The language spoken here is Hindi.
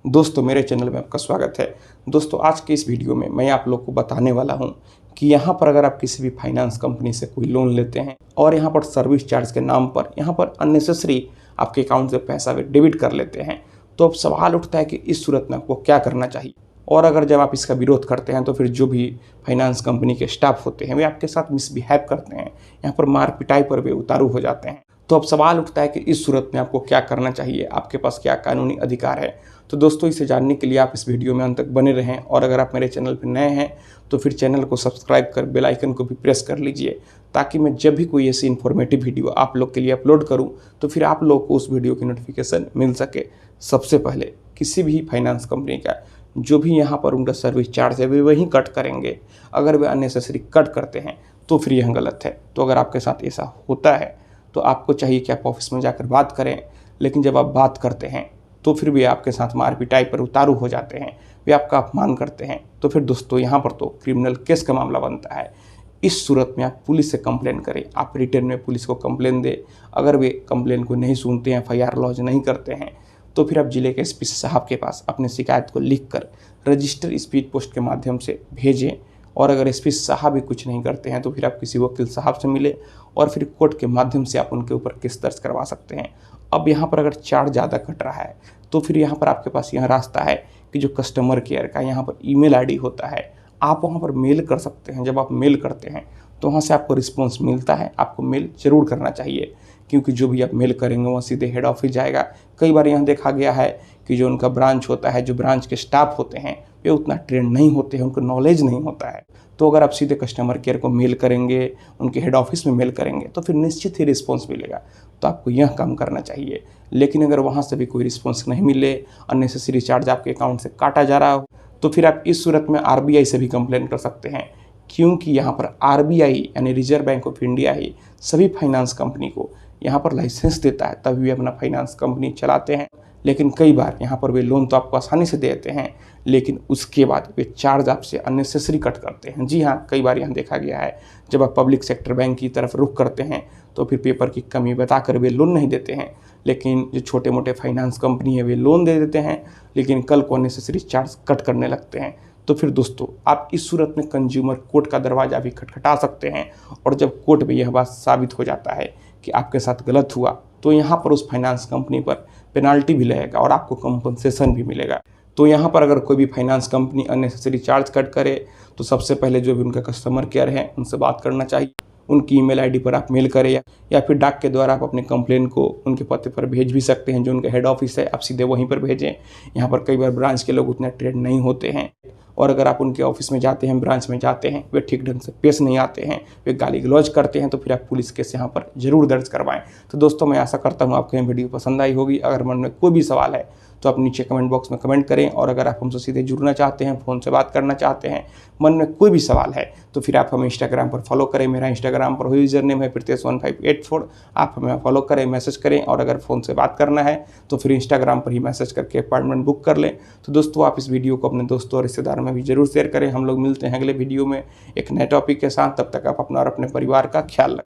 दोस्तों मेरे चैनल में आपका स्वागत है। दोस्तों आज के इस वीडियो में मैं आप लोग को बताने वाला हूं कि यहाँ पर अगर आप किसी भी फाइनेंस कंपनी से कोई लोन लेते हैं और यहाँ पर सर्विस चार्ज के नाम पर यहाँ पर अननेसेसरी आपके अकाउंट से पैसा डेबिट कर लेते हैं, तो अब सवाल उठता है कि इस सूरत में आपको क्या करना चाहिए। और अगर जब आप इसका विरोध करते हैं तो फिर जो भी फाइनेंस कंपनी के स्टाफ होते हैं वे आपके साथ मिसबिहेव करते हैं, यहाँ पर मार पिटाई पर वे उतारू हो जाते हैं। तो अब सवाल उठता है कि इस सूरत में आपको क्या करना चाहिए, आपके पास क्या कानूनी अधिकार है। तो दोस्तों इसे जानने के लिए आप इस वीडियो में अंत तक बने रहें, और अगर आप मेरे चैनल पर नए हैं तो फिर चैनल को सब्सक्राइब कर बेल आइकन को भी प्रेस कर लीजिए, ताकि मैं जब भी कोई ऐसी इन्फॉर्मेटिव वीडियो आप लोग के लिए अपलोड करूं तो फिर आप लोग को उस वीडियो की नोटिफिकेशन मिल सके। सबसे पहले किसी भी फाइनेंस कंपनी का जो भी यहाँ पर उनका सर्विस चार्ज है वे वहीं कट करेंगे। अगर वे अननेसेसरी कट करते हैं तो फिर यह गलत है। तो अगर आपके साथ ऐसा होता है तो आपको चाहिए कि आप ऑफिस में जाकर बात करें, लेकिन जब आप बात करते हैं तो फिर वे आपके साथ मार पिटाई पर उतारू हो जाते हैं, वे आपका अपमान करते हैं, तो फिर दोस्तों यहाँ पर तो क्रिमिनल केस का मामला बनता है। इस सूरत में आप पुलिस से कंप्लेन करें, आप रिटर्न में पुलिस को कंप्लेन दें। अगर वे कंप्लेन को नहीं सुनते हैं, FIR लॉन्च नहीं करते हैं, तो फिर आप जिले के SP साहब के पास अपनी शिकायत को लिखकर रजिस्टर स्पीड पोस्ट के माध्यम से भेजें। और अगर SP साहब भी कुछ नहीं करते हैं तो फिर आप किसी वकील साहब से मिले और फिर कोर्ट के माध्यम से आप उनके ऊपर केस दर्ज करवा सकते हैं। अब यहाँ पर अगर चार्ज ज़्यादा कट रहा है तो फिर यहाँ पर आपके पास यह रास्ता है कि जो कस्टमर केयर का यहाँ पर email ID होता है, आप वहाँ पर मेल कर सकते हैं। जब आप मेल करते हैं तो वहाँ से आपको रिस्पॉन्स मिलता है, आपको मेल ज़रूर करना चाहिए, क्योंकि जो भी आप मेल करेंगे वहाँ सीधे हेड ऑफिस जाएगा। कई बार यहाँ देखा गया है कि जो उनका ब्रांच होता है, जो ब्रांच के स्टाफ होते हैं वे उतना ट्रेंड नहीं होते हैं, उनको नॉलेज नहीं होता है। तो अगर आप सीधे कस्टमर केयर को मेल करेंगे, उनके हेड ऑफिस में मेल करेंगे तो फिर निश्चित ही रिस्पॉन्स मिलेगा। तो आपको यह काम करना चाहिए। लेकिन अगर वहाँ से भी कोई रिस्पॉन्स नहीं मिले, अननेसेसरी चार्ज आपके अकाउंट से काटा जा रहा हो, तो फिर आप इस सूरत में RBI से भी कंप्लेन कर सकते हैं, क्योंकि यहाँ पर RBI यानी रिजर्व बैंक ऑफ इंडिया ही सभी फाइनेंस कंपनी को यहाँ पर लाइसेंस देता है, तभी वे अपना फाइनेंस कंपनी चलाते हैं। लेकिन कई बार यहाँ पर वे लोन तो आपको आसानी से दे देते हैं, लेकिन उसके बाद वे चार्ज आपसे अननेसेसरी कट करते हैं। जी हाँ, कई बार यहाँ देखा गया है जब आप पब्लिक सेक्टर बैंक की तरफ रुख करते हैं तो फिर पेपर की कमी बताकर वे लोन नहीं देते हैं, लेकिन जो छोटे मोटे फाइनेंस कंपनी है वे लोन दे देते हैं, लेकिन कल को अननेसेसरी चार्ज कट करने लगते हैं। तो फिर दोस्तों आप इस सूरत में कंज्यूमर कोर्ट का दरवाज़ा भी खटखटा सकते हैं, और जब कोर्ट में यह बात साबित हो जाता है कि आपके साथ गलत हुआ तो यहाँ पर उस फाइनेंस कंपनी पर पेनाल्टी भी लगेगा और आपको कंपनसेशन भी मिलेगा। तो यहाँ पर अगर कोई भी finance company unnecessary charge cut करे तो सबसे पहले जो भी उनका कस्टमर केयर है उनसे बात करना चाहिए। उनकी email ID पर आप मेल करें या फिर डाक के द्वारा आप अपने कंप्लेन को उनके पते पर भेज भी सकते हैं। जो उनका हेड ऑफिस है आप सीधे वहीं पर भेजें। यहाँ पर कई बार ब्रांच के लोग उतने ट्रेंड नहीं होते हैं, और अगर आप उनके ऑफिस में जाते हैं, ब्रांच में जाते हैं, वे ठीक ढंग से पेश नहीं आते हैं, वे गाली गलौज करते हैं, तो फिर आप पुलिस केस यहाँ पर जरूर दर्ज करवाएं। तो दोस्तों मैं आशा करता हूँ आपको यह वीडियो पसंद आई होगी। अगर मन में कोई भी सवाल है तो आप नीचे कमेंट बॉक्स में कमेंट करें, और अगर आप हमसे सीधे जुड़ना चाहते हैं, फ़ोन से बात करना चाहते हैं, मन में कोई भी सवाल है तो फिर आप हमें इंस्टाग्राम पर फॉलो करें। मेरा इंस्टाग्राम पर यूज़र नेम है Pritesh1584। आप हमें फॉलो करें, मैसेज करें, और अगर फ़ोन से बात करना है तो फिर इंस्टाग्राम पर ही मैसेज करके अपॉइंटमेंट बुक कर लें। तो दोस्तों आप इस वीडियो को अपने दोस्तों और रिश्तेदारों में भी जरूर शेयर करें। हम लोग मिलते हैं अगले वीडियो में एक नए टॉपिक के साथ। तब तक आप अपना और अपने परिवार का ख्याल रखें।